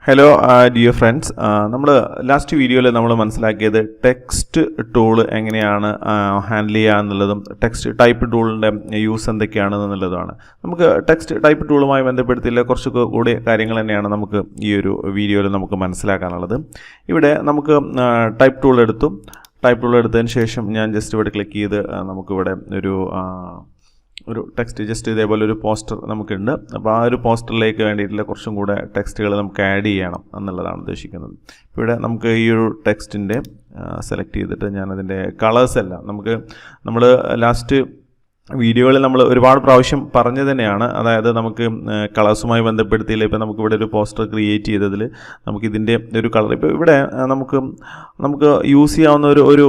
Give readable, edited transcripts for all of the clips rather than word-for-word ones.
Hello dear friends, നമ്മൾ last വീഡിയോയിൽ നമ്മൾ മനസ്സിലാക്കിയത് ടെക്സ്റ്റ് ടൂൾ എങ്ങനെയാണ് ഹാൻഡിൽ ചെയ്യുക എന്നുള്ളതും ടെക്സ്റ്റ് ടൈപ്പ് ടൂളിൻ്റെ യൂസ് എന്തൊക്കെയാണെന്നുള്ളതാണ്. നമുക്ക് ടെക്സ്റ്റ് ടൈപ്പ് ടൂളുമായി ബന്ധപ്പെടുത്തിയുള്ള കുറച്ച് കൂടി കാര്യങ്ങൾ തന്നെയാണ് നമുക്ക് ഈ ഒരു വീഡിയോയിൽ നമുക്ക് മനസ്സിലാക്കാനുള്ളത്. ഇവിടെ നമുക്ക് ടൈപ്പ് ടൂൾ എടുത്തതിന് ശേഷം ഞാൻ ജസ്റ്റ് ഇവിടെ ക്ലിക്ക് ചെയ്ത് നമുക്കിവിടെ ഒരു ടെക്സ്റ്റ് ജസ്റ്റ് ഇതേപോലെ ഒരു പോസ്റ്റർ നമുക്കുണ്ട്. അപ്പോൾ ആ ഒരു പോസ്റ്ററിലേക്ക് വേണ്ടിയിട്ടുള്ള കുറച്ചും കൂടെ ടെക്സ്റ്റുകൾ നമുക്ക് ആഡ് ചെയ്യണം എന്നുള്ളതാണ് ഉദ്ദേശിക്കുന്നത്. ഇവിടെ നമുക്ക് ഈ ഒരു ടെക്സ്റ്റിൻ്റെ സെലക്ട് ചെയ്തിട്ട് ഞാനതിൻ്റെ കളേഴ്സ് എല്ലാം നമ്മൾ ലാസ്റ്റ് വീഡിയോകളിൽ നമ്മൾ ഒരുപാട് പ്രാവശ്യം പറഞ്ഞു തന്നെയാണ്. അതായത് നമുക്ക് കളേഴ്സുമായി ബന്ധപ്പെടുത്തിയില്ല. ഇപ്പോൾ നമുക്കിവിടെ ഒരു പോസ്റ്റർ ക്രിയേറ്റ് ചെയ്തതിൽ നമുക്കിതിൻ്റെ ഒരു കളർ ഇപ്പോൾ ഇവിടെ നമുക്ക് യൂസ് ചെയ്യാവുന്ന ഒരു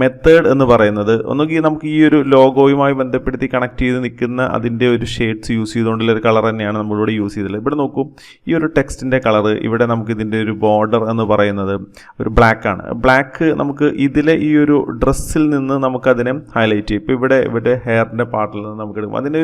മെത്തേഡ് എന്ന് പറയുന്നത് ഒന്നുകിൽ നമുക്ക് ഈ ഒരു ലോഗോയുമായി ബന്ധപ്പെടുത്തി കണക്ട് ചെയ്ത് നിൽക്കുന്ന അതിൻ്റെ ഒരു ഷെയ്ഡ്സ് യൂസ് ചെയ്തുകൊണ്ടുള്ള ഒരു കളർ തന്നെയാണ് നമ്മളിവിടെ യൂസ് ചെയ്തത്. ഇവിടെ നോക്കൂ, ഈ ഒരു ടെക്സ്റ്റിൻ്റെ കളർ ഇവിടെ നമുക്കിതിൻ്റെ ഒരു ബോർഡർ എന്ന് പറയുന്നത് ഒരു ബ്ലാക്കാണ്. ബ്ലാക്ക് നമുക്ക് ഇതിലെ ഈ ഒരു ഡ്രസ്സിൽ നിന്ന് നമുക്കതിനെ ഹൈലൈറ്റ് ചെയ്യും. ഇപ്പോൾ ഇവിടെ ഹെയറിൻ്റെ പാർട്ടിൽ നിന്ന് നമുക്ക് എടുക്കും. അതിൻ്റെ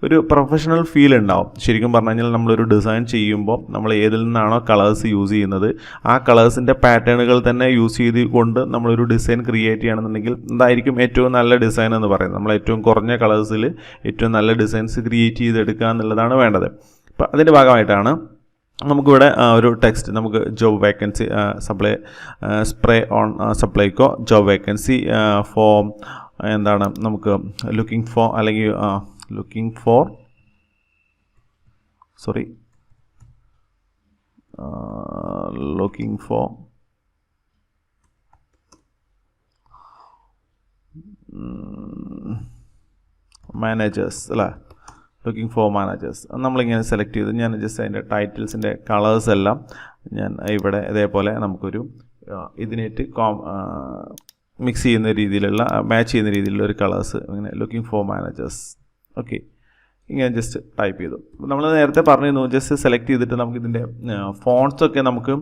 ഒരു പ്രൊഫഷണൽ ഫീൽ ഉണ്ടാവും. ശരിക്കും പറഞ്ഞു കഴിഞ്ഞാൽ നമ്മളൊരു ഡിസൈൻ ചെയ്യുമ്പോൾ നമ്മൾ ഏതിൽ നിന്നാണോ കളേഴ്സ് യൂസ് ചെയ്യുന്നത് ആ കളേഴ്സിൻ്റെ പാറ്റേണുകൾ തന്നെ യൂസ് ചെയ്തുകൊണ്ട് നമ്മളൊരു ഡിസൈൻ ക്രിയേറ്റ് ചെയ്യണമെന്നുണ്ടെങ്കിൽ എന്തായിരിക്കും ഏറ്റവും നല്ല ഡിസൈൻ എന്ന് പറയുന്നത്. നമ്മൾ ഏറ്റവും കുറഞ്ഞ കളേഴ്സിൽ ഏറ്റവും നല്ല ഡിസൈൻസ് ക്രിയേറ്റ് ചെയ്തെടുക്കുക എന്നുള്ളതാണ് വേണ്ടത്. അപ്പോൾ അതിൻ്റെ ഭാഗമായിട്ടാണ് നമുക്കിവിടെ ഒരു ടെക്സ്റ്റ് നമുക്ക് job vacancy spray on Supplyco job vacancy for എന്താണ് നമുക്ക് ലുക്കിംഗ് ഫോർ അല്ലെങ്കിൽ ലുക്കിംഗ് ഫോർ മാനേജേഴ്സ് അല്ലേ, ലുക്കിംഗ് ഫോർ മാനേജേഴ്സ് നമ്മളിങ്ങനെ സെലക്ട് ചെയ്തു. ഞാൻ ജസ്റ്റ് അതിൻ്റെ ടൈറ്റിൽസിൻ്റെ കളേഴ്സ് എല്ലാം ഞാൻ ഇവിടെ ഇതേപോലെ നമുക്കൊരു ഇതിനായിട്ട് മിക്സ് ചെയ്യുന്ന രീതിയിലുള്ള മാച്ച് ചെയ്യുന്ന രീതിയിലുള്ള ഒരു കളേഴ്സ് ഇങ്ങനെ ലുക്കിംഗ് ഫോർ മാനേജേഴ്സ് ഓക്കെ ഇങ്ങനെ ജസ്റ്റ് ടൈപ്പ് ചെയ്തു. നമ്മൾ നേരത്തെ പറഞ്ഞിരുന്നു ജസ്റ്റ് സെലക്ട് ചെയ്തിട്ട് നമുക്കിതിൻ്റെ ഫോൺസൊക്കെ നമുക്ക്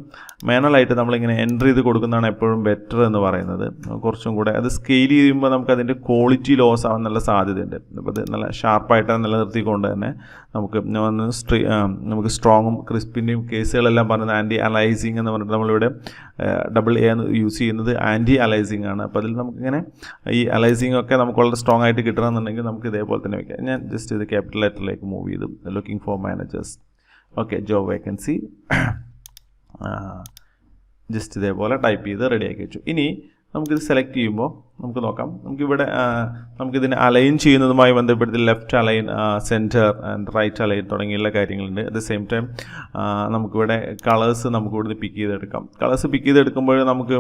മാനുവലായിട്ട് നമ്മളിങ്ങനെ എൻ്റർ ചെയ്ത് കൊടുക്കുന്നതാണ് എപ്പോഴും ബെറ്റർ എന്ന് പറയുന്നത്. കുറച്ചും കൂടെ അത് സ്കെയിൽ ചെയ്യുമ്പോൾ നമുക്ക് അതിൻ്റെ ക്വാളിറ്റി ലോസ് ആവാൻ നല്ല സാധ്യതയുണ്ട്. അപ്പോൾ അത് നല്ല ഷാർപ്പായിട്ട് നിലനിർത്തിക്കൊണ്ട് തന്നെ നമുക്ക് സ്ട്രോങ്ങും ക്രിസ്പിൻ്റെയും കേസുകളെല്ലാം പറയുന്നത് ആൻറ്റി അലൈസിങ് എന്ന് പറഞ്ഞിട്ട് നമ്മളിവിടെ AA എന്ന് യൂസ് ചെയ്യുന്നത് ആൻറ്റി അലൈസിങ് ആണ്. അപ്പോൾ അതിൽ നമുക്കിങ്ങനെ ഈ അലൈസിങ് ഒക്കെ നമുക്ക് വളരെ സ്ട്രോങ് ആയിട്ട് കിട്ടണമെന്നുണ്ടെങ്കിൽ നമുക്ക് ഇതേപോലെ തന്നെ വയ്ക്കാം. ഞാൻ ജസ്റ്റ് ഇത് ക്യാപിറ്റൽ ലെറ്ററിലേക്ക് മൂവ് ചെയ്തു. Looking for managers okay job vacancy just ഇതേപോലെ ടൈപ്പ് ചെയ്ത് റെഡിയാക്കി വെച്ചു. ഇനി നമുക്കിത് സെലക്ട് ചെയ്യുമ്പോൾ നമുക്ക് നോക്കാം. നമുക്കിതിനെ അലൈൻ ചെയ്യുന്നതുമായി ബന്ധപ്പെടുത്തി left align, centre and right align തുടങ്ങിയുള്ള കാര്യങ്ങളുണ്ട്. അറ്റ് ദ സെയിം ടൈം നമുക്കിവിടെ കളേഴ്സ് നമുക്കിവിടുന്ന് പിക്ക് ചെയ്തെടുക്കാം. കളേഴ്സ് പിക്ക് ചെയ്തെടുക്കുമ്പോൾ നമുക്ക്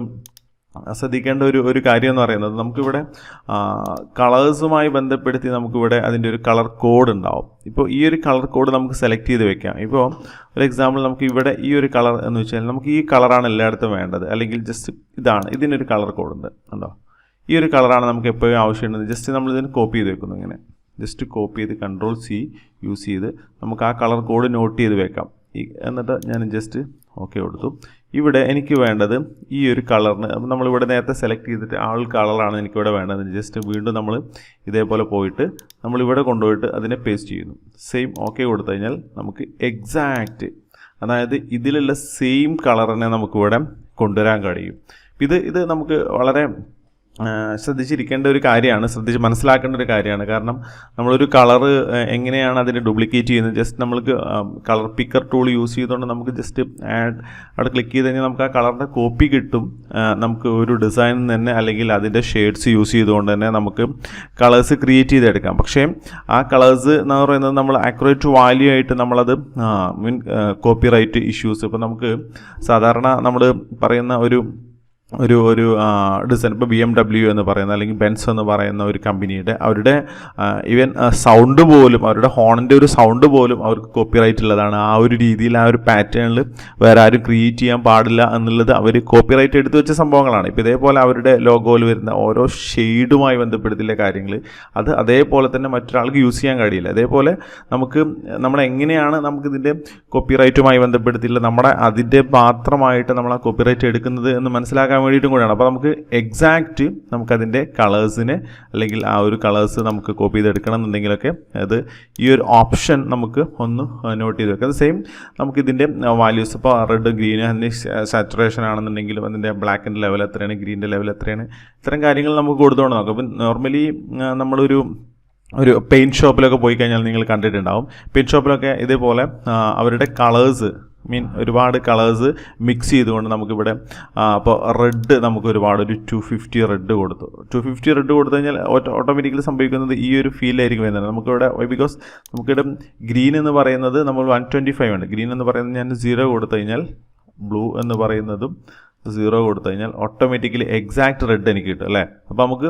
ശ്രദ്ധിക്കേണ്ട ഒരു കാര്യം എന്ന് പറയുന്നത് നമുക്കിവിടെ കളേഴ്സുമായി ബന്ധപ്പെടുത്തി നമുക്കിവിടെ അതിൻ്റെ ഒരു കളർ കോഡ് ഉണ്ടാവും. ഇപ്പോൾ ഈ ഒരു കളർ കോഡ് നമുക്ക് സെലക്ട് ചെയ്ത് വെക്കാം. ഇപ്പോൾ ഒരു എക്സാമ്പിൾ നമുക്ക് ഇവിടെ ഈ ഒരു കളർ എന്ന് വെച്ചാൽ നമുക്ക് ഈ കളറാണ് എല്ലായിടത്തും വേണ്ടത്, അല്ലെങ്കിൽ ജസ്റ്റ് ഇതിനൊരു കളർ കോഡ് ഉണ്ട് കണ്ടോ. ഈ ഒരു കളറാണ് നമുക്ക് എപ്പോഴും ആവശ്യമുള്ളത്. ജസ്റ്റ് നമ്മളിതിന് കോപ്പി ചെയ്ത് വെക്കുന്നു. ഇങ്ങനെ ജസ്റ്റ് കോപ്പി ചെയ്ത് Ctrl+C യൂസ് ചെയ്ത് നമുക്ക് ആ കളർ കോഡ് നോട്ട് ചെയ്ത് വെക്കാം. എന്നിട്ട് ഞാൻ ജസ്റ്റ് ഓക്കെ കൊടുത്തു. ഇവിടെ എനിക്ക് വേണ്ടത് ഈ ഒരു കളറിന് നമ്മളിവിടെ നേരത്തെ സെലക്ട് ചെയ്തിട്ട് ആ ഒരു കളറാണ് എനിക്കിവിടെ വേണ്ടത്. ജസ്റ്റ് വീണ്ടും നമ്മൾ ഇതേപോലെ പോയിട്ട് നമ്മളിവിടെ കൊണ്ടുപോയിട്ട് അതിനെ പേസ്റ്റ് ചെയ്യുന്നു. സെയിം ഓക്കെ കൊടുത്തു കഴിഞ്ഞാൽ നമുക്ക് എക്സാക്റ്റ് അതായത് ഇതിലുള്ള സെയിം കളറിനെ നമുക്കിവിടെ കൊണ്ടുവരാൻ കഴിയും. ഇത് നമുക്ക് വളരെ ശ്രദ്ധിച്ചിരിക്കേണ്ട ഒരു കാര്യമാണ്, മനസ്സിലാക്കേണ്ട ഒരു കാര്യമാണ്. കാരണം നമ്മളൊരു കളറ് എങ്ങനെയാണ് അതിനെ ഡ്യൂപ്ലിക്കേറ്റ് ചെയ്യുന്നത്, ജസ്റ്റ് നമ്മൾക്ക് കളർ പിക്കർ ടൂൾ യൂസ് ചെയ്തുകൊണ്ട് നമുക്ക് ജസ്റ്റ് അവിടെ ക്ലിക്ക് ചെയ്ത് കഴിഞ്ഞാൽ നമുക്ക് ആ കളറിൻ്റെ കോപ്പി കിട്ടും. നമുക്ക് ഒരു ഡിസൈൻ തന്നെ അല്ലെങ്കിൽ അതിൻ്റെ ഷെയ്ഡ്സ് യൂസ് ചെയ്തുകൊണ്ട് തന്നെ നമുക്ക് കളേഴ്സ് ക്രിയേറ്റ് ചെയ്തെടുക്കാം. പക്ഷേ ആ കളേഴ്സ് എന്ന് പറയുന്നത് നമ്മൾ ആക്യുറേറ്റ് വാല്യൂ ആയിട്ട് നമ്മളത് കോപ്പിറൈറ്റ് ഇഷ്യൂസ് ഇപ്പോൾ നമുക്ക് സാധാരണ നമ്മൾ പറയുന്ന ഒരു ഡിസൈൻ ഇപ്പോൾ BMW എന്ന് പറയുന്ന അല്ലെങ്കിൽ ബെൻസ് എന്ന് പറയുന്ന ഒരു കമ്പനിയുടെ അവരുടെ ഈവൻ സൗണ്ട് പോലും അവരുടെ ഹോണിൻ്റെ ഒരു സൗണ്ട് പോലും അവർക്ക് കോപ്പിറൈറ്റ് ഉള്ളതാണ്. ആ ഒരു രീതിയിൽ ആ ഒരു പാറ്റേണിൽ വേറെ ആരും ക്രിയേറ്റ് ചെയ്യാൻ പാടില്ല എന്നുള്ളത് അവർ കോപ്പിറൈറ്റ് എടുത്തു വെച്ച സംഭവങ്ങളാണ്. ഇപ്പോൾ ഇതേപോലെ അവരുടെ ലോഗോയിൽ വരുന്ന ഓരോ ഷെയ്ഡുമായി ബന്ധപ്പെടുത്തിയുള്ള കാര്യങ്ങൾ അത് അതേപോലെ തന്നെ മറ്റൊരാൾക്ക് യൂസ് ചെയ്യാൻ കഴിയില്ല. അതേപോലെ നമ്മളെങ്ങനെയാണ് നമുക്കിതിൻ്റെ കോപ്പിറൈറ്റുമായി ബന്ധപ്പെടുത്തിയുള്ള അതിൻ്റെ മാത്രമായിട്ട് നമ്മൾ ആ കോപ്പിറൈറ്റ് എടുക്കുന്നത് എന്ന് മനസ്സിലാക്കാൻ വേണ്ടിയിട്ടും കൂടെയാണ്. അപ്പോൾ നമുക്ക് എക്സാക്റ്റ് നമുക്കതിൻ്റെ കളേഴ്സിനെ അല്ലെങ്കിൽ ആ ഒരു കളേഴ്സ് നമുക്ക് കോപ്പി ചെയ്തെടുക്കണം എന്നുണ്ടെങ്കിലൊക്കെ അത് ഈ ഒരു ഓപ്ഷൻ നമുക്ക് ഒന്ന് നോട്ട് ചെയ്ത് വെക്കാം. അത് സെയിം നമുക്കിതിൻ്റെ വാല്യൂസ് ഇപ്പോൾ റെഡ് ഗ്രീൻ അതിൻ്റെ സാച്ചുറേഷൻ ആണെന്നുണ്ടെങ്കിലും അതിൻ്റെ ബ്ലാക്കിൻ്റെ ലെവൽ എത്രയാണ്, ഗ്രീൻ്റെ ലെവൽ എത്രയാണ്, ഇത്തരം കാര്യങ്ങൾ നമുക്ക് കൊടുത്തുകൊണ്ട് നോക്കാം. അപ്പം നോർമലി നമ്മളൊരു പെയിൻറ്റ് ഷോപ്പിലൊക്കെ പോയി കഴിഞ്ഞാൽ നിങ്ങൾ കണ്ടിട്ടുണ്ടാവും. പെയിൻറ്റ് ഷോപ്പിലൊക്കെ ഇതേപോലെ അവരുടെ കളേഴ്സ് ഒരുപാട് കളേഴ്സ് മിക്സ് ചെയ്തുകൊണ്ട് നമുക്കിവിടെ അപ്പോൾ റെഡ് നമുക്ക് ഒരുപാട് ഒരു 250 റെഡ് കൊടുത്തു. 250 റെഡ് കൊടുത്തു കഴിഞ്ഞാൽ ഓട്ടോമാറ്റിക്കലി സംഭവിക്കുന്നത് ഈ ഒരു ഫീലായിരിക്കും വരുന്നത്. നമുക്കിവിടെ ബിക്കോസ് നമുക്കിവിടെ ഗ്രീൻ എന്ന് പറയുന്നത് നമ്മൾ 125 ഉണ്ട്. ഗ്രീൻ എന്ന് പറയുന്നത് ഞാൻ 0 കൊടുത്തു കഴിഞ്ഞാൽ ബ്ലൂ എന്ന് പറയുന്നതും 0 കൊടുത്തു കഴിഞ്ഞാൽ ഓട്ടോമാറ്റിക്കലി എക്സാക്റ്റ് റെഡ് എനിക്ക് കിട്ടും അല്ലേ. അപ്പോൾ നമുക്ക്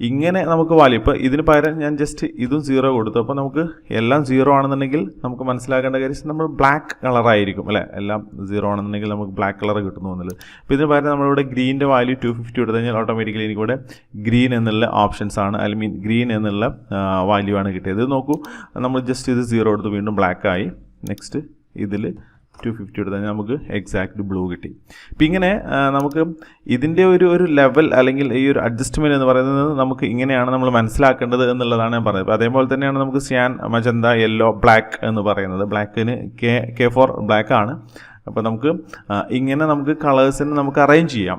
ഇങ്ങനെ നമുക്ക് വാല്യൂ ഇപ്പോൾ ഇതിന് പകരം ഞാൻ ജസ്റ്റ് ഇതും 0 കൊടുത്തു. അപ്പോൾ നമുക്ക് എല്ലാം 0 ആണെന്നുണ്ടെങ്കിൽ നമുക്ക് മനസ്സിലാക്കേണ്ട കാര്യം നമ്മൾ ബ്ലാക്ക് കളറായിരിക്കും അല്ലേ. എല്ലാം 0 ആണെന്നുണ്ടെങ്കിൽ നമുക്ക് ബ്ലാക്ക് കളർ കിട്ടുന്നു എന്നുള്ളത്. അപ്പോൾ ഇതിന് പകരം നമ്മളിവിടെ ഗ്രീൻ്റെ വാല്യൂ 250 കൊടുത്തു കഴിഞ്ഞാൽ ഓട്ടോമാറ്റിക്കലി എനിക്കിവിടെ ഗ്രീൻ എന്നുള്ള ഓപ്ഷൻസ് ആണ് അല്ലെങ്കിൽ ഗ്രീൻ എന്നുള്ള വാല്യൂ ആണ് കിട്ടിയത്. ഇത് നോക്കൂ, നമ്മൾ ജസ്റ്റ് ഇത് 0 കൊടുത്ത് വീണ്ടും ബ്ലാക്ക് ആയി. നെക്സ്റ്റ് ഇതിൽ 250 എടുത്താൽ നമുക്ക് എക്സാക്റ്റ് ബ്ലൂ കിട്ടി. ഇപ്പം ഇങ്ങനെ നമുക്ക് ഇതിൻ്റെ ഒരു ലെവൽ അല്ലെങ്കിൽ ഈ ഒരു അഡ്ജസ്റ്റ്മെൻറ്റ് എന്ന് പറയുന്നത് നമുക്ക് ഇങ്ങനെയാണ് നമ്മൾ മനസ്സിലാക്കേണ്ടത് എന്നുള്ളതാണ് ഞാൻ പറയുന്നത്. അപ്പോൾ അതേപോലെ തന്നെയാണ് നമുക്ക് സിയാൻ, മജന്ത, യെല്ലോ, ബ്ലാക്ക് എന്ന് പറയുന്നത്. ബ്ലാക്കിന് കെ ഫോർ ബ്ലാക്ക് ആണ്. അപ്പോൾ നമുക്ക് ഇങ്ങനെ നമുക്ക് കളേഴ്സിന് നമുക്ക് അറേഞ്ച് ചെയ്യാം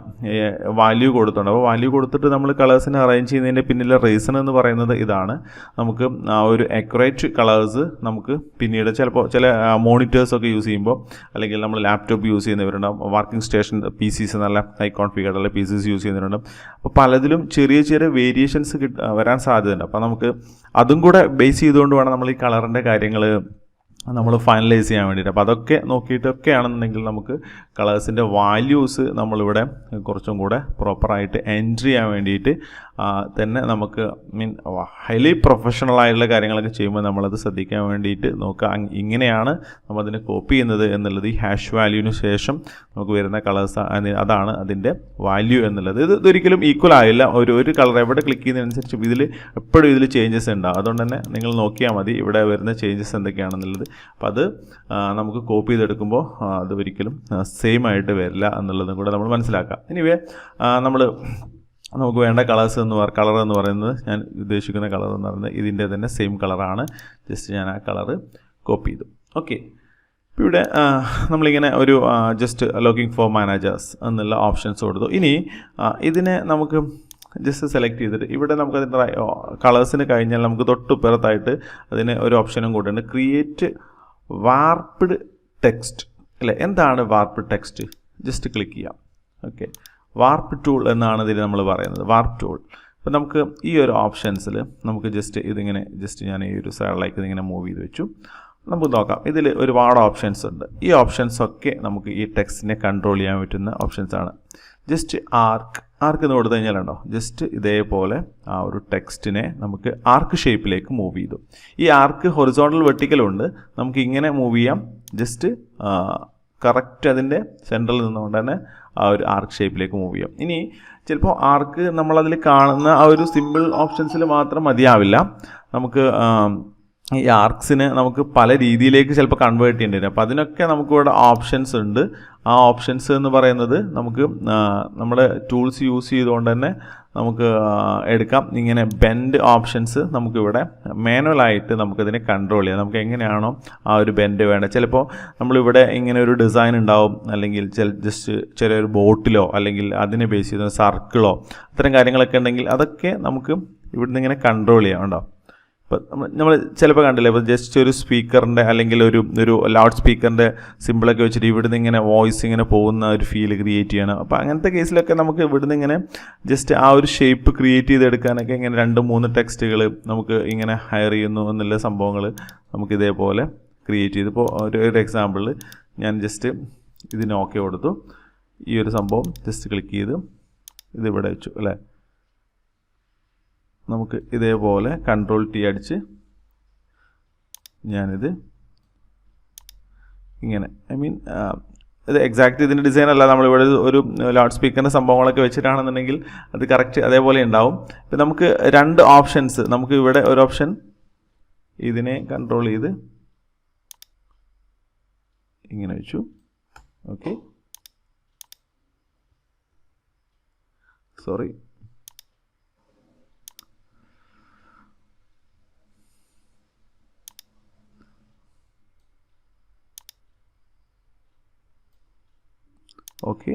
വാല്യൂ കൊടുത്തുണ്ട്. അപ്പോൾ വാല്യൂ കൊടുത്തിട്ട് നമ്മൾ കളേഴ്സിനെ അറേഞ്ച് ചെയ്യുന്നതിൻ്റെ പിന്നിലെ റീസൺ എന്ന് പറയുന്നത് ഇതാണ്. നമുക്ക് ആ ഒരു അക്യുറേറ്റ് കളേഴ്സ് നമുക്ക് പിന്നീട് ചിലപ്പോൾ ചില മോണിറ്റേഴ്സൊക്കെ യൂസ് ചെയ്യുമ്പോൾ അല്ലെങ്കിൽ നമ്മൾ ലാപ്ടോപ്പ് യൂസ് ചെയ്യുന്നവരുണ്ടാവും, വർക്കിംഗ് സ്റ്റേഷൻ PCs നല്ല ഹൈ കോൺഫിഗർഡുള്ള PCs യൂസ് ചെയ്യുന്നവരുണ്ടാവും. അപ്പോൾ പലതിലും ചെറിയ ചെറിയ വേരിയേഷൻസ് വരാൻ സാധ്യതയുണ്ട്. അപ്പോൾ നമുക്ക് അതും കൂടെ ബേസ് ചെയ്തുകൊണ്ട് വേണം നമ്മൾ ഈ കളറിൻ്റെ കാര്യങ്ങൾ നമ്മൾ ഫൈനലൈസ് ചെയ്യാൻ വേണ്ടിയിട്ട്. അപ്പോൾ അതൊക്കെ നോക്കിയിട്ടൊക്കെ ആണെന്നുണ്ടെങ്കിൽ നമുക്ക് കളേഴ്സിൻ്റെ വാല്യൂസ് നമ്മളിവിടെ കുറച്ചും കൂടെ പ്രോപ്പറായിട്ട് എൻട്രി ചെയ്യാൻ വേണ്ടിയിട്ട് തന്നെ നമുക്ക് ഹൈലി പ്രൊഫഷണൽ ആയിട്ടുള്ള കാര്യങ്ങളൊക്കെ ചെയ്യുമ്പോൾ നമ്മളത് ശ്രദ്ധിക്കാൻ വേണ്ടിയിട്ട് നോക്കുക. ഇങ്ങനെയാണ് നമ്മളതിനെ കോപ്പി ചെയ്യുന്നത് എന്നുള്ളത് ഈ ഹാഷ് വാല്യൂവിന് ശേഷം നമുക്ക് വരുന്ന കളേഴ്സ് അതാണ് അതിൻ്റെ വാല്യൂ എന്നുള്ളത്. ഇതൊരിക്കലും ഈക്വൽ ആയില്ല. ഒരു കളർ എവിടെ ക്ലിക്ക് ചെയ്യുന്നതിനനുസരിച്ച് ഇതിൽ എപ്പോഴും ഇതിൽ ചേഞ്ചസ് ഉണ്ടാകും. അതുകൊണ്ട് തന്നെ നിങ്ങൾ നോക്കിയാൽ മതി ഇവിടെ വരുന്ന ചേഞ്ചസ് എന്തൊക്കെയാണെന്നുള്ളത്. അപ്പോൾ അത് നമുക്ക് കോപ്പി ചെയ്തെടുക്കുമ്പോൾ അത് ഒരിക്കലും സെയിം ആയിട്ട് വരില്ല എന്നുള്ളതും കൂടെ നമ്മൾ മനസ്സിലാക്കാം. എനിവേ നമുക്ക് വേണ്ട കളർ എന്ന് പറയുന്നത് ഞാൻ ഉദ്ദേശിക്കുന്ന കളർ എന്ന് പറയുന്നത് ഇതിൻ്റെ തന്നെ സെയിം കളറാണ്. ജസ്റ്റ് ഞാൻ ആ കളറ് കോപ്പി ചെയ്തു. ഓക്കെ, ഇപ്പോൾ ഇവിടെ നമ്മളിങ്ങനെ ഒരു ജസ്റ്റ് ലോക്കിംഗ് ഫോർ മാനേജേഴ്സ് എന്നുള്ള ഓപ്ഷൻസ് കൊടുത്തു. ഇനി ഇതിനെ നമുക്ക് ജസ്റ്റ് സെലക്ട് ചെയ്തിട്ട് ഇവിടെ നമുക്ക് അതിൻ്റെ കളേഴ്സിന് കഴിഞ്ഞാൽ നമുക്ക് തൊട്ടുപുറത്തായിട്ട് അതിന് ഒരു ഓപ്ഷനും കൂടെയുണ്ട്, ക്രിയേറ്റ് വാർപ്ഡ് ടെക്സ്റ്റ് അല്ലേ. എന്താണ് വാർപ്ഡ് ടെക്സ്റ്റ്? ജസ്റ്റ് ക്ലിക്ക് ചെയ്യാം. ഓക്കെ, വാർപ്പ് ടൂൾ എന്നാണ് ഇതിൽ നമ്മൾ പറയുന്നത്, വാർപ്പ് ടൂൾ. അപ്പോൾ നമുക്ക് ഈ ഒരു ഓപ്ഷൻസിൽ നമുക്ക് ജസ്റ്റ് ഇതിങ്ങനെ ഞാൻ ഈ ഒരു സൈഡിലേക്ക് ഇതിങ്ങനെ മൂവ് ചെയ്ത് വെച്ചു. നമുക്ക് നോക്കാം, ഇതിൽ ഒരുപാട് ഓപ്ഷൻസ് ഉണ്ട്. ഈ ഓപ്ഷൻസൊക്കെ നമുക്ക് ഈ ടെക്സ്റ്റിനെ കൺട്രോൾ ചെയ്യാൻ പറ്റുന്ന ഓപ്ഷൻസാണ്. ജസ്റ്റ് ആർക്ക് എന്ന് കൊടുത്തു കഴിഞ്ഞാലുണ്ടോ ജസ്റ്റ് ഇതേപോലെ ആ ഒരു ടെക്സ്റ്റിനെ നമുക്ക് ആർക്ക് ഷേപ്പിലേക്ക് മൂവ് ചെയ്തു. ഈ ആർക്ക് ഹൊറിസോണ്ടൽ വെർട്ടിക്കലും ഉണ്ട്, നമുക്ക് ഇങ്ങനെ മൂവ് ചെയ്യാം. ജസ്റ്റ് കറക്റ്റ് അതിൻ്റെ സെൻറ്ററിൽ നിന്നുകൊണ്ട് തന്നെ ആ ഒരു ആർക്ക് ഷേപ്പിലേക്ക് മൂവ് ചെയ്യാം. ഇനി ചിലപ്പോൾ ആർക്ക് നമ്മളതിൽ കാണുന്ന ആ ഒരു സിമ്പിൾ ഓപ്ഷൻസിൽ മാത്രം മതിയാവില്ല. നമുക്ക് ഈ ആർക്സിന് നമുക്ക് പല രീതിയിലേക്ക് ചിലപ്പോൾ കൺവേർട്ട് ചെയ്യേണ്ടി വരും. അപ്പോൾ അതിനൊക്കെ നമുക്കിവിടെ ഓപ്ഷൻസ് ഉണ്ട്. ആ ഓപ്ഷൻസ് എന്ന് പറയുന്നത് നമുക്ക് നമ്മുടെ ടൂൾസ് യൂസ് ചെയ്തുകൊണ്ട് തന്നെ നമുക്ക് എടുക്കാം. ഇങ്ങനെ ബെൻഡ് ഓപ്ഷൻസ് നമുക്കിവിടെ മാനുവലായിട്ട് നമുക്കതിനെ കൺട്രോൾ ചെയ്യാം. നമുക്ക് എങ്ങനെയാണോ ആ ഒരു ബെൻഡ് വേണ്ടത്. ചിലപ്പോൾ നമ്മളിവിടെ ഇങ്ങനെ ഒരു ഡിസൈൻ ഉണ്ടാവും, അല്ലെങ്കിൽ ജസ്റ്റ് ചെറിയൊരു ബോട്ടിലോ അല്ലെങ്കിൽ അതിനെ ബേസ് ചെയ്ത സർക്കിളോ അത്തരം കാര്യങ്ങളൊക്കെ ഉണ്ടെങ്കിൽ അതൊക്കെ നമുക്ക് ഇവിടുന്ന് ഇങ്ങനെ കൺട്രോൾ ചെയ്യാം. ഉണ്ടോ? ഇപ്പോൾ നമ്മൾ ചിലപ്പോൾ കണ്ടില്ലേ, ഇപ്പോൾ ജസ്റ്റ് ഒരു സ്പീക്കറിൻ്റെ അല്ലെങ്കിൽ ഒരു ലൗഡ് സ്പീക്കറിൻ്റെ സിമ്പിളൊക്കെ വെച്ചിട്ട് ഇവിടുന്ന് ഇങ്ങനെ വോയിസ് ഇങ്ങനെ പോകുന്ന ഒരു ഫീൽ ക്രിയേറ്റ് ചെയ്യണം. അപ്പോൾ അങ്ങനത്തെ കേസിലൊക്കെ നമുക്ക് ഇവിടുന്ന് ഇങ്ങനെ ജസ്റ്റ് ആ ഒരു ഷേപ്പ് ക്രിയേറ്റ് ചെയ്തെടുക്കാനൊക്കെ ഇങ്ങനെ 2-3 ടെക്സ്റ്റുകൾ നമുക്ക് ഇങ്ങനെ ഹയർ ചെയ്യുന്നു എന്നുള്ള സംഭവങ്ങൾ നമുക്ക് ഇതേപോലെ ക്രിയേറ്റ് ചെയ്ത്. ഇപ്പോൾ ഒരു എക്സാമ്പിളിൽ ഞാൻ ജസ്റ്റ് ഇതിന് ഓക്കെ കൊടുത്തു. ഈ ഒരു സംഭവം ജസ്റ്റ് ക്ലിക്ക് ചെയ്ത് ഇതിവിടെ വെച്ചു അല്ലേ. നമുക്ക് ഇതേപോലെ Ctrl+T അടിച്ച് ഞാനിത് ഇങ്ങനെ ഇത് എക്സാക്റ്റ് ഇതിൻ്റെ ഡിസൈൻ അല്ല, നമ്മളിവിടെ ഒരു ലൗഡ് സ്പീക്കറിൻ്റെ സംഭവങ്ങളൊക്കെ വെച്ചിട്ടാണെന്നുണ്ടെങ്കിൽ അത് കറക്റ്റ് അതേപോലെ ഉണ്ടാവും. ഇപ്പം നമുക്ക് 2 ഓപ്ഷൻസ്, നമുക്ക് ഇവിടെ ഒരു ഓപ്ഷൻ ഇതിനെ കൺട്രോൾ ചെയ്ത് ഇങ്ങനെ വെച്ചു. ഓക്കെ, സോറി, ഓക്കെ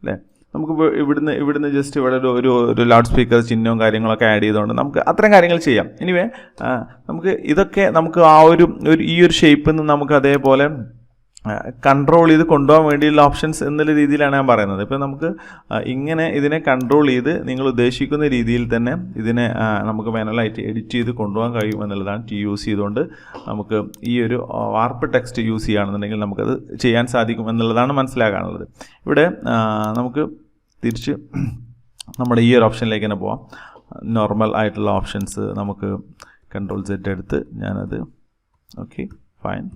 അല്ലേ. നമുക്ക് ഇവിടുന്ന് ജസ്റ്റ് ഇവിടെ ഒരു ലൗഡ് സ്പീക്കർ ചിഹ്നവും കാര്യങ്ങളൊക്കെ ആഡ് ചെയ്തുകൊണ്ട് നമുക്ക് അത്തരം കാര്യങ്ങൾ ചെയ്യാം. എനിവേ നമുക്ക് ഇതൊക്കെ നമുക്ക് ഈ ഒരു ഷേപ്പിൽ നിന്ന് നമുക്ക് അതേപോലെ കൺട്രോൾ ചെയ്ത് കൊണ്ടുപോകാൻ വേണ്ടിയുള്ള ഓപ്ഷൻസ് എന്നുള്ള രീതിയിലാണ് ഞാൻ പറയുന്നത്. ഇപ്പോൾ നമുക്ക് ഇങ്ങനെ ഇതിനെ കൺട്രോൾ ചെയ്ത് നിങ്ങൾ ഉദ്ദേശിക്കുന്ന രീതിയിൽ തന്നെ ഇതിനെ നമുക്ക് മാനുവലായിട്ട് എഡിറ്റ് ചെയ്ത് കൊണ്ടുപോകാൻ കഴിയും എന്നുള്ളതാണ്. യൂസ് ചെയ്തുകൊണ്ട് നമുക്ക് ഈ ഒരു വാർപ്പ് ടെക്സ്റ്റ് യൂസ് ചെയ്യുകയാണെന്നുണ്ടെങ്കിൽ നമുക്കത് ചെയ്യാൻ സാധിക്കും എന്നുള്ളതാണ് മനസ്സിലാക്കാനുള്ളത്. ഇവിടെ നമുക്ക് തിരിച്ച് നമ്മുടെ ഈ ഒരു ഓപ്ഷനിലേക്ക് തന്നെ പോവാം. നോർമൽ ആയിട്ടുള്ള ഓപ്ഷൻസ് നമുക്ക് Ctrl+Z എടുത്ത് ഞാനത് ഓക്കെ ഫൈൻ.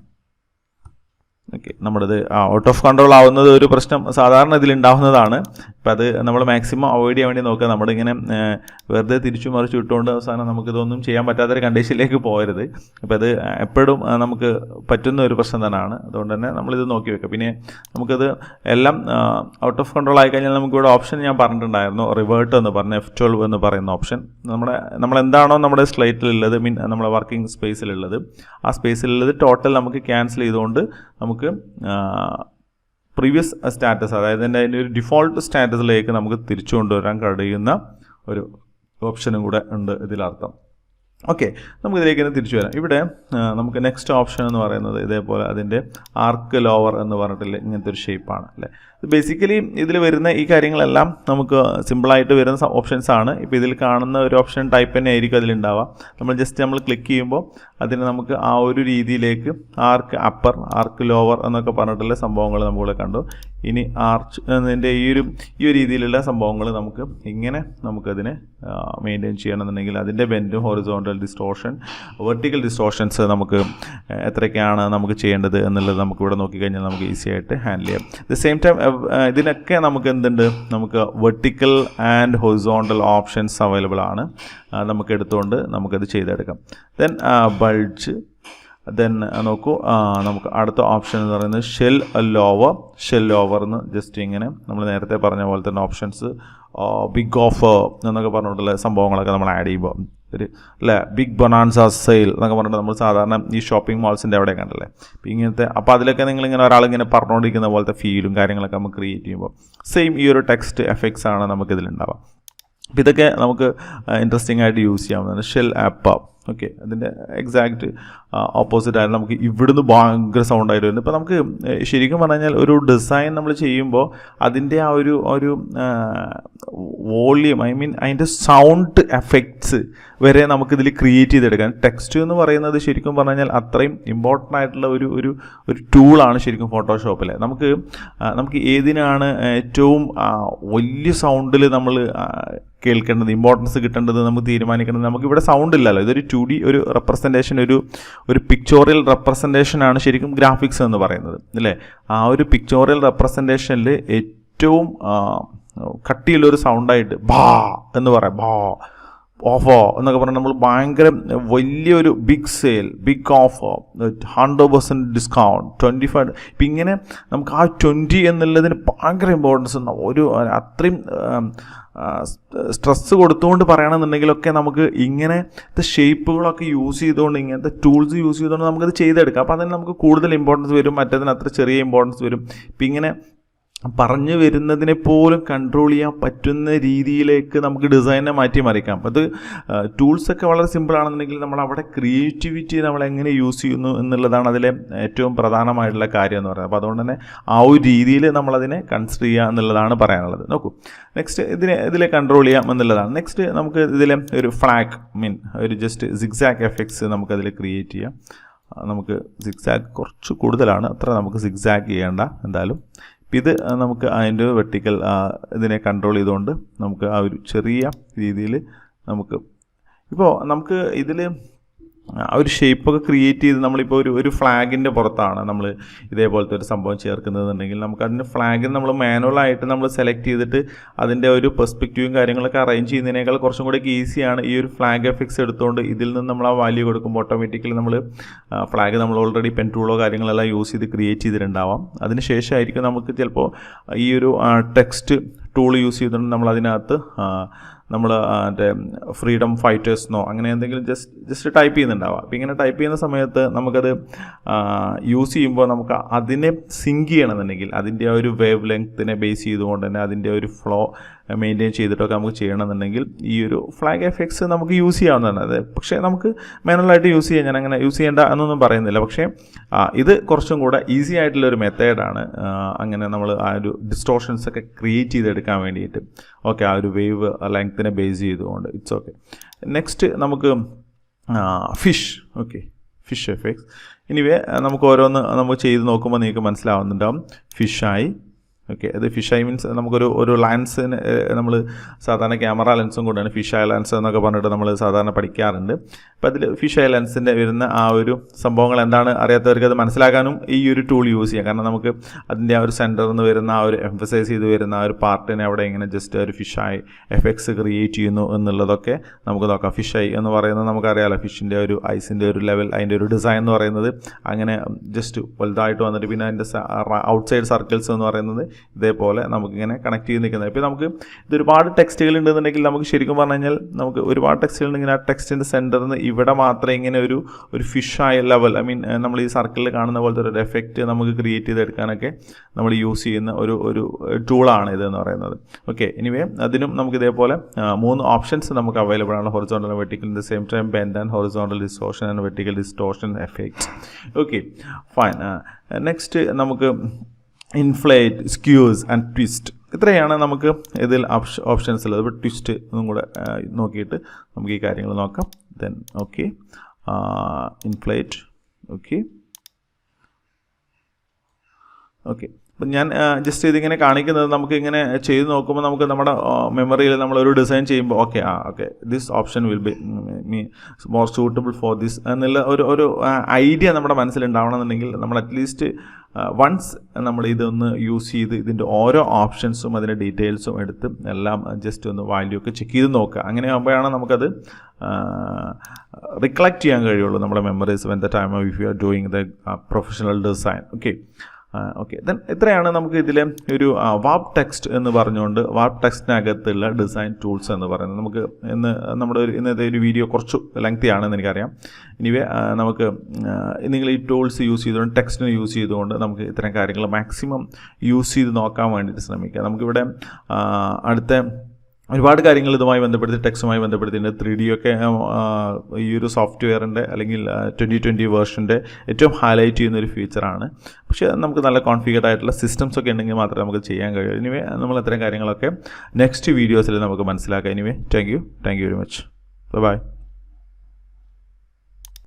ഓക്കെ, നമ്മുടേത് ഔട്ട് ഓഫ് കൺട്രോൾ ആവുന്നത് ഒരു പ്രശ്നം സാധാരണ ഇതിലുണ്ടാവുന്നതാണ്. അപ്പോൾ അത് നമ്മൾ മാക്സിമം അവോയ്ഡ് ചെയ്യാൻ വേണ്ടി നോക്കുക. നമ്മളിങ്ങനെ വെറുതെ തിരിച്ചു മറിച്ച് ഇട്ടുകൊണ്ട് അവസാനം നമുക്കിതൊന്നും ചെയ്യാൻ പറ്റാത്തൊരു കണ്ടീഷനിലേക്ക് പോകരുത്. അപ്പോൾ അത് എപ്പോഴും നമുക്ക് പറ്റുന്ന ഒരു പ്രശ്നം തന്നെയാണ്. അതുകൊണ്ട് തന്നെ നമ്മളിത് നോക്കി വെക്കുക. പിന്നെ നമുക്കത് എല്ലാം ഔട്ട് ഓഫ് കൺട്രോൾ ആയിക്കഴിഞ്ഞാൽ നമുക്കിവിടെ ഓപ്ഷൻ ഞാൻ പറഞ്ഞിട്ടുണ്ടായിരുന്നു, റിവേർട്ട് എന്ന് പറഞ്ഞ F12 എന്ന് പറയുന്ന ഓപ്ഷൻ. നമ്മളെന്താണോ നമ്മുടെ സ്ലൈറ്റിലുള്ളത്, നമ്മുടെ വർക്കിംഗ് സ്പേസിലുള്ളത്, ആ സ്പേസിലുള്ളത് ടോട്ടൽ നമുക്ക് ക്യാൻസൽ ചെയ്തുകൊണ്ട് നമുക്ക് പ്രീവിയസ് സ്റ്റാറ്റസ്, അതായത് അതിൻ്റെ ഒരു ഡിഫോൾട്ട് സ്റ്റാറ്റസിലേക്ക് നമുക്ക് തിരിച്ചു കൊണ്ടുവരാൻ കഴിയുന്ന ഒരു ഓപ്ഷനും കൂടെ ഉണ്ട് ഇതിലർത്ഥം. ഓക്കെ, നമുക്കിതിലേക്ക് തന്നെ തിരിച്ചു വരാം. ഇവിടെ നമുക്ക് നെക്സ്റ്റ് ഓപ്ഷൻ എന്ന് പറയുന്നത് ഇതേപോലെ അതിൻ്റെ ആർക്ക് ലോവർ എന്ന് പറഞ്ഞിട്ടില്ല ഇങ്ങനത്തെ ഒരു ഷേപ്പാണ് അല്ലേ. ബേസിക്കലി ഇതിൽ വരുന്ന ഈ കാര്യങ്ങളെല്ലാം നമുക്ക് സിമ്പിളായിട്ട് വരുന്ന ഓപ്ഷൻസ് ആണ്. ഇപ്പോൾ ഇതിൽ കാണുന്ന ഒരു ഓപ്ഷൻ ടൈപ്പ് തന്നെ ആയിരിക്കും അതിലുണ്ടാവുക. നമ്മൾ ക്ലിക്ക് ചെയ്യുമ്പോൾ അതിന് നമുക്ക് ആ ഒരു രീതിയിലേക്ക് ആർക്ക് അപ്പർ, ആർക്ക് ലോവർ എന്നൊക്കെ പറഞ്ഞിട്ടുള്ള സംഭവങ്ങൾ നമ്മളിവിടെ കണ്ടു. ഇനി അതിൻ്റെ ഈ ഒരു രീതിയിലുള്ള സംഭവങ്ങൾ നമുക്ക് ഇങ്ങനെ നമുക്കതിനെ മെയിൻറ്റെയിൻ ചെയ്യണമെന്നുണ്ടെങ്കിൽ അതിൻ്റെ ബെൻഡും ഹൊറിസോണ്ടൽ ഡിസ്റ്റോർഷൻ, വെർട്ടിക്കൽ ഡിസ്റ്റോർഷൻസ് നമുക്ക് എത്രയൊക്കെയാണ് നമുക്ക് ചെയ്യേണ്ടത് എന്നുള്ളത് നമുക്കിവിടെ നോക്കിക്കഴിഞ്ഞാൽ നമുക്ക് ഈസി ആയിട്ട് ഹാൻഡിൽ ചെയ്യാം. ദ സെയിം ടൈം ഇതിനൊക്കെ നമുക്ക് എന്തുണ്ട്, നമുക്ക് vertical and horizontal options available ആണ്. നമുക്ക് എടുത്തുകൊണ്ട് നമുക്കത് ചെയ്തെടുക്കാം. ദെൻ ബൾജ്, ദെൻ നോക്കൂ നമുക്ക് അടുത്ത ഓപ്ഷൻ എന്ന് പറയുന്നത് ഷെൽ ലോവർ എന്ന് ജസ്റ്റ് ഇങ്ങനെ നമ്മൾ നേരത്തെ പറഞ്ഞ പോലെ തന്നെ ഓപ്ഷൻസ് ബിഗ് ഓഫർ എന്നൊക്കെ പറഞ്ഞിട്ടുള്ള സംഭവങ്ങളൊക്കെ നമ്മൾ ആഡ് ചെയ്യുമ്പോൾ അല്ലേ, ബിഗ് ബൊനാൻസ സെയിൽ എന്നൊക്കെ പറഞ്ഞിട്ട് നമ്മൾ സാധാരണ ഈ ഷോപ്പിംഗ് മാൾസിൻ്റെ അവിടെ കണ്ടല്ലേ. അപ്പോൾ ഇങ്ങനത്തെ അപ്പോൾ അതിലൊക്കെ നിങ്ങളിങ്ങനെ ഒരാളിങ്ങനെ പറഞ്ഞുകൊണ്ടിരിക്കുന്ന പോലത്തെ ഫീലും കാര്യങ്ങളൊക്കെ നമുക്ക് ക്രിയേറ്റ് ചെയ്യുമ്പോൾ സെയിം ഈ ഒരു ടെക്സ്റ്റ് എഫക്ട്സ് ആണ് നമുക്കിതിലുണ്ടാവുക. അപ്പോൾ ഇതൊക്കെ നമുക്ക് ഇൻട്രസ്റ്റിംഗ് ആയിട്ട് യൂസ് ചെയ്യാവുന്നതാണ്. ഷെൽ ആപ്പ്, ഓക്കെ, അതിൻ്റെ എക്സാക്റ്റ് ഓപ്പോസിറ്റ് ആയിട്ട് നമുക്ക് ഇവിടുന്ന് ഭയങ്കര സൗണ്ടായിട്ട് വരുന്നത്. ഇപ്പോൾ നമുക്ക് ശരിക്കും പറഞ്ഞു കഴിഞ്ഞാൽ ഒരു ഡിസൈൻ നമ്മൾ ചെയ്യുമ്പോൾ അതിൻ്റെ ആ ഒരു വോള്യൂം, അതിൻ്റെ സൗണ്ട് എഫക്ട്സ് വരെ നമുക്കിതിൽ ക്രിയേറ്റ് ചെയ്തെടുക്കാൻ ടെക്സ്റ്റ് എന്ന് പറയുന്നത് ശരിക്കും പറഞ്ഞു കഴിഞ്ഞാൽ അത്രയും ഇമ്പോർട്ടൻ്റ് ആയിട്ടുള്ള ഒരു ടൂളാണ് ശരിക്കും ഫോട്ടോഷോപ്പിൽ. നമുക്ക് ഏതിനാണ് ഏറ്റവും വലിയ സൗണ്ടിൽ നമ്മൾ കേൾക്കേണ്ടത്, ഇമ്പോർട്ടൻസ് കിട്ടേണ്ടത് നമുക്ക് തീരുമാനിക്കേണ്ടത്. നമുക്കിവിടെ സൗണ്ട് ഇല്ലല്ലോ, ഇതൊരു 2D ഒരു റെപ്രസെൻറ്റേഷൻ, ഒരു പിക്ചോറിയൽ റെപ്രസെൻറ്റേഷനാണ് ശരിക്കും ഗ്രാഫിക്സ് എന്ന് പറയുന്നത് അല്ലേ. ആ ഒരു പിക്ചോറിയൽ റെപ്രസെൻറ്റേഷനിൽ ഏറ്റവും കട്ടിയുള്ളൊരു സൗണ്ടായിട്ട് ഭാ എന്ന് പറയാം, ഭാ ഓഫോ എന്നൊക്കെ പറഞ്ഞാൽ നമ്മൾ ഭയങ്കര വലിയൊരു big sale, big offer, 100% discount, 25. ഇപ്പം ഇങ്ങനെ നമുക്ക് ആ 20 എന്നുള്ളതിന് ഭയങ്കര ഇമ്പോർട്ടൻസ് ഉണ്ടാവും. അത്രയും സ്ട്രെസ് കൊടുത്തുകൊണ്ട് പറയണമെന്നുണ്ടെങ്കിലൊക്കെ നമുക്ക് ഇങ്ങനത്തെ ഷേപ്പുകളൊക്കെ യൂസ് ചെയ്തുകൊണ്ട്, ഇങ്ങനത്തെ ടൂൾസ് യൂസ് ചെയ്തുകൊണ്ട് നമുക്കത് ചെയ്തെടുക്കാം. അപ്പോൾ അതിന് നമുക്ക് കൂടുതൽ ഇമ്പോർട്ടൻസ് വരും, മറ്റേതിന് അത്ര ചെറിയ ഇമ്പോർട്ടൻസ് വരും. ഇപ്പം ഇങ്ങനെ പറഞ്ഞു വരുന്നതിനെ പോലും കൺട്രോൾ ചെയ്യാൻ പറ്റുന്ന രീതിയിലേക്ക് നമുക്ക് ഡിസൈനെ മാറ്റി മറിക്കാം. അത് ടൂൾസൊക്കെ വളരെ സിമ്പിളാണെന്നുണ്ടെങ്കിൽ നമ്മൾ അവിടെ ക്രിയേറ്റിവിറ്റി നമ്മൾ എങ്ങനെ യൂസ് ചെയ്യുന്നു എന്നുള്ളതാണ് അതിലെ ഏറ്റവും പ്രധാനമായിട്ടുള്ള കാര്യം എന്ന് പറയുന്നത്. അപ്പോൾ അതുകൊണ്ട് തന്നെ ആ ഒരു രീതിയിൽ നമ്മളതിനെ കൺസിഡർ ചെയ്യുക എന്നുള്ളതാണ് പറയാനുള്ളത്. നോക്കൂ, നെക്സ്റ്റ് ഇതിലെ കൺട്രോൾ ചെയ്യാം എന്നുള്ളതാണ്. നെക്സ്റ്റ് നമുക്ക് ഇതിലെ ഒരു ഫ്ലാഗ് ഒരു ജസ്റ്റ് സിഗ്സാഗ് എഫക്ട്സ് നമുക്കതിൽ ക്രിയേറ്റ് ചെയ്യാം. നമുക്ക് സിഗ്സാഗ് കുറച്ച് കൂടുതലാണ്, അത്ര നമുക്ക് സിഗ്സാഗ് ചെയ്യേണ്ട എന്തായാലും. ഇത് നമുക്ക് അതിൻ്റെ വെർട്ടിക്കൽ ഇതിനെ കൺട്രോൾ ചെയ്തുകൊണ്ട് നമുക്ക് ആ ഒരു ചെറിയ രീതിയിൽ നമുക്ക് ഇതിൽ ആ ഒരു ഷേപ്പൊക്കെ ക്രിയേറ്റ് ചെയ്ത് നമ്മളിപ്പോൾ ഒരു ഫ്ലാഗിൻ്റെ പുറത്താണ് നമ്മൾ ഇതേപോലത്തെ ഒരു സംഭവം ചേർക്കുന്നതെന്നുണ്ടെങ്കിൽ നമുക്ക് അതിൻ്റെ ഫ്ലാഗിന് നമ്മൾ മാനുവലായിട്ട് നമ്മൾ സെലക്ട് ചെയ്തിട്ട് അതിൻ്റെ ഒരു പെർസ്പെക്റ്റീവും കാര്യങ്ങളൊക്കെ അറേഞ്ച് ചെയ്യുന്നതിനേക്കാൾ കുറച്ചും കൂടെ ഈസിയാണ് ഈ ഒരു ഫ്ലാഗ് എഫക്ട്സ് എടുത്തുകൊണ്ട് ഇതിൽ നിന്ന് നമ്മൾ ആ വാല്യൂ കൊടുക്കുമ്പോൾ ഓട്ടോമാറ്റിക്കലി നമ്മൾ ഫ്ലാഗ് നമ്മൾ ഓൾറെഡി പെൻ ടൂളോ കാര്യങ്ങളെല്ലാം യൂസ് ചെയ്ത് ക്രിയേറ്റ് ചെയ്തിട്ടുണ്ടാവാം. അതിന് ശേഷമായിരിക്കും നമുക്ക് ചിലപ്പോൾ ഈ ഒരു ടെക്സ്റ്റ് ടൂൾ യൂസ് ചെയ്തുകൊണ്ട് നമ്മൾ അതിനകത്ത് നമ്മൾ മറ്റേ ഫ്രീഡം ഫൈറ്റേഴ്സിനോ അങ്ങനെ എന്തെങ്കിലും ജസ്റ്റ് ടൈപ്പ് ചെയ്യുന്നുണ്ടാവാം. അപ്പോൾ ഇങ്ങനെ ടൈപ്പ് ചെയ്യുന്ന സമയത്ത് നമുക്കത് യൂസ് ചെയ്യുമ്പോൾ നമുക്ക് അതിനെ സിങ്ക് ചെയ്യണമെന്നുണ്ടെങ്കിൽ അതിൻ്റെ ആ ഒരു വേവ് ലെങ്ത്തിനെ ബേസ് ചെയ്തുകൊണ്ട് തന്നെ അതിൻ്റെ ഒരു ഫ്ലോ മെയിൻറ്റെയിൻ ചെയ്തിട്ടൊക്കെ നമുക്ക് ചെയ്യണമെന്നുണ്ടെങ്കിൽ ഈ ഒരു ഫ്ലാഗ് എഫക്ട്സ് നമുക്ക് യൂസ് ചെയ്യാവുന്നതാണ്. അത് പക്ഷേ നമുക്ക് മാനുവലായിട്ട് യൂസ് ചെയ്യാൻ ഞാൻ അങ്ങനെ യൂസ് ചെയ്യേണ്ട എന്നൊന്നും പറയുന്നില്ല. പക്ഷേ ഇത് കുറച്ചും കൂടെ ഈസി ആയിട്ടുള്ളൊരു മെത്തേഡാണ്. അങ്ങനെ നമ്മൾ ആ ഒരു ഡിസ്റ്റോർഷൻസ് ഒക്കെ ക്രിയേറ്റ് ചെയ്തെടുക്കാൻ വേണ്ടിയിട്ട്. ഓക്കെ, ആ ഒരു വേവ് ലെങ്ത്തിനെ ബേസ് ചെയ്തുകൊണ്ട് ഇറ്റ്സ് ഓക്കെ. നെക്സ്റ്റ് നമുക്ക് fish. Okay, fish effects. Anyway നമുക്ക് ഓരോന്ന് നമുക്ക് ചെയ്ത് നോക്കുമ്പോൾ നിങ്ങൾക്ക് മനസ്സിലാവുന്നുണ്ടാവും. ഫിഷായി. ഓക്കെ, അത് ഫിഷായി മീൻസ് നമുക്കൊരു ലെൻസിന് നമ്മൾ സാധാരണ ക്യാമറ ലെൻസും കൂടെയാണ് ഫിഷായി ലെൻസ് എന്നൊക്കെ പറഞ്ഞിട്ട് നമ്മൾ സാധാരണ പഠിക്കാറുണ്ട്. അപ്പോൾ അതിൽ ഫിഷായി ലെൻസിൻ്റെ വരുന്ന ആ ഒരു സംഭവങ്ങൾ എന്താണ് അറിയാത്തവർക്ക് അത് മനസ്സിലാക്കാനും ഈ ഒരു ടൂൾ യൂസ് ചെയ്യാം. കാരണം നമുക്ക് അതിൻ്റെ ആ ഒരു സെൻറ്ററിൽ നിന്ന് വരുന്ന ആ ഒരു എംഫസൈസ് ചെയ്ത് വരുന്ന ആ ഒരു പാർട്ടിനെ അവിടെ ഇങ്ങനെ ജസ്റ്റ് ഒരു ഫിഷായി എഫക്ട്സ് ക്രിയേറ്റ് ചെയ്യുന്നു എന്നുള്ളതൊക്കെ നമുക്ക് നോക്കാം. ഫിഷായി എന്ന് പറയുന്നത് നമുക്കറിയാമല്ലോ, ഫിഷിൻ്റെ ഒരു ഐസിൻ്റെ ഒരു ലെവൽ, അതിൻ്റെ ഒരു ഡിസൈൻ എന്ന് പറയുന്നത് അങ്ങനെ ജസ്റ്റ് വലുതായിട്ട് വന്നിട്ട് പിന്നെ അതിൻ്റെ ഔട്ട്സൈഡ് സർക്കിൾസ് എന്ന് പറയുന്നത് ഇതേപോലെ നമുക്കിങ്ങനെ കണക്ട് ചെയ്ത് നിൽക്കുന്നത്. ഇപ്പോൾ നമുക്ക് ഇതൊരുപാട് ടെക്സ്റ്റുകൾ ഉണ്ടെന്നുണ്ടെങ്കിൽ നമുക്ക് ശരിക്കും പറഞ്ഞു കഴിഞ്ഞാൽ നമുക്ക് ഒരുപാട് ടെക്സ്റ്റുകൾ ഉണ്ടെങ്കിൽ ആ ടെക്സ്റ്റിൻ്റെ സെൻറ്ററിൽ നിന്ന് ഇവിടെ മാത്രമേ ഇങ്ങനെ ഒരു ഫിഷായ ലെവൽ, ഐ മീൻ നമ്മൾ ഈ സർക്കിളിൽ കാണുന്ന പോലത്തെ ഒരു എഫക്റ്റ് നമുക്ക് ക്രിയേറ്റ് ചെയ്തെടുക്കാനൊക്കെ നമ്മൾ യൂസ് ചെയ്യുന്ന ഒരു ടൂളാണ് ഇതെന്ന് പറയുന്നത്. ഓക്കെ, എനിവേ അതിനും നമുക്ക് ഇതേപോലെ 3 ഓപ്ഷൻസ് നമുക്ക് അവൈലബിൾ ആണ്. Horizontal, vertical, the same time bend and horizontal distortion and vertical distortion effects. Okay, fine. Next നമുക്ക് ഇൻഫ്ലേറ്റ്, സ്ക്യൂസ് ആൻഡ് ട്വിസ്റ്റ്. ഇത്രയാണ് നമുക്ക് ഇതിൽ ഓപ്ഷൻസ് ഉള്ളത്. ഇപ്പോൾ ട്വിസ്റ്റ് ഒന്നും കൂടെ നോക്കിയിട്ട് നമുക്ക് ഈ കാര്യങ്ങൾ നോക്കാം. Then okay, inflate. ഓക്കെ, അപ്പം ഞാൻ ജസ്റ്റ് ഇതിങ്ങനെ കാണിക്കുന്നത് നമുക്ക് ഇങ്ങനെ ചെയ്ത് നോക്കുമ്പോൾ നമുക്ക് നമ്മുടെ മെമ്മറിയിൽ നമ്മളൊരു ഡിസൈൻ ചെയ്യുമ്പോൾ okay this option will be more suitable for this എന്നുള്ള ഒരു ഐഡിയ നമ്മുടെ മനസ്സിലുണ്ടാവണമെന്നുണ്ടെങ്കിൽ നമ്മൾ അറ്റ്ലീസ്റ്റ് വൺസ് നമ്മൾ ഇതൊന്ന് യൂസ് ചെയ്ത് ഇതിൻ്റെ ഓരോ ഓപ്ഷൻസും അതിൻ്റെ ഡീറ്റെയിൽസും എടുത്ത് എല്ലാം ജസ്റ്റ് ഒന്ന് വാല്യൂ ഒക്കെ ചെക്ക് ചെയ്ത് നോക്കുക. അങ്ങനെ ആകുമ്പോഴാണ് നമുക്കത് റിക്കളക്ട് ചെയ്യാൻ കഴിയുള്ളൂ നമ്മുടെ memories when the time if you are doing the professional design. Okay, then ഇത്രയാണ് നമുക്ക് ഇതിലെ ഒരു വാർപ്പ് ടെക്സ്റ്റ് എന്ന് പറഞ്ഞുകൊണ്ട് വാർപ്പ് ടെക്സ്റ്റിനകത്തുള്ള ഡിസൈൻ ടൂൾസ് എന്ന് പറയുന്നത്. നമുക്ക് ഇന്നത്തെ ഒരു വീഡിയോ കുറച്ച് ലെങ്തി ആണെന്ന് എനിക്കറിയാം. എനിവേ നമുക്ക് നിങ്ങൾ ഈ ടൂൾസ് യൂസ് ചെയ്തുകൊണ്ട് ടെക്സ്റ്റിനെ യൂസ് ചെയ്തുകൊണ്ട് നമുക്ക് ഇത്തരം കാര്യങ്ങൾ മാക്സിമം യൂസ് ചെയ്ത് നോക്കാൻ വേണ്ടിയിട്ട് ശ്രമിക്കുക. നമുക്കിവിടെ അടുത്ത ഒരുപാട് കാര്യങ്ങൾ ഇതുമായി ബന്ധപ്പെടുത്തി ടെക്സ്റ്റുമായി ബന്ധപ്പെടുത്തിയിട്ടുണ്ട്. 3D ഒക്കെ ഈ ഒരു സോഫ്റ്റ്വെയറിൻ്റെ അല്ലെങ്കിൽ 2020 വേർഷൻ്റെ ഏറ്റവും ഹൈലൈറ്റ് ചെയ്യുന്നൊരു ഫീച്ചറാണ്. പക്ഷേ നമുക്ക് നല്ല കോൺഫിഗർഡ് ആയിട്ടുള്ള സിസ്റ്റംസ് ഒക്കെ ഉണ്ടെങ്കിൽ മാത്രമേ നമുക്ക് ചെയ്യാൻ കഴിയൂ. എനിവേ നമ്മൾ ഇത്തരം കാര്യങ്ങളൊക്കെ നെക്സ്റ്റ് വീഡിയോസിൽ നമുക്ക് മനസ്സിലാക്കാം. Anyway thank you very much. By.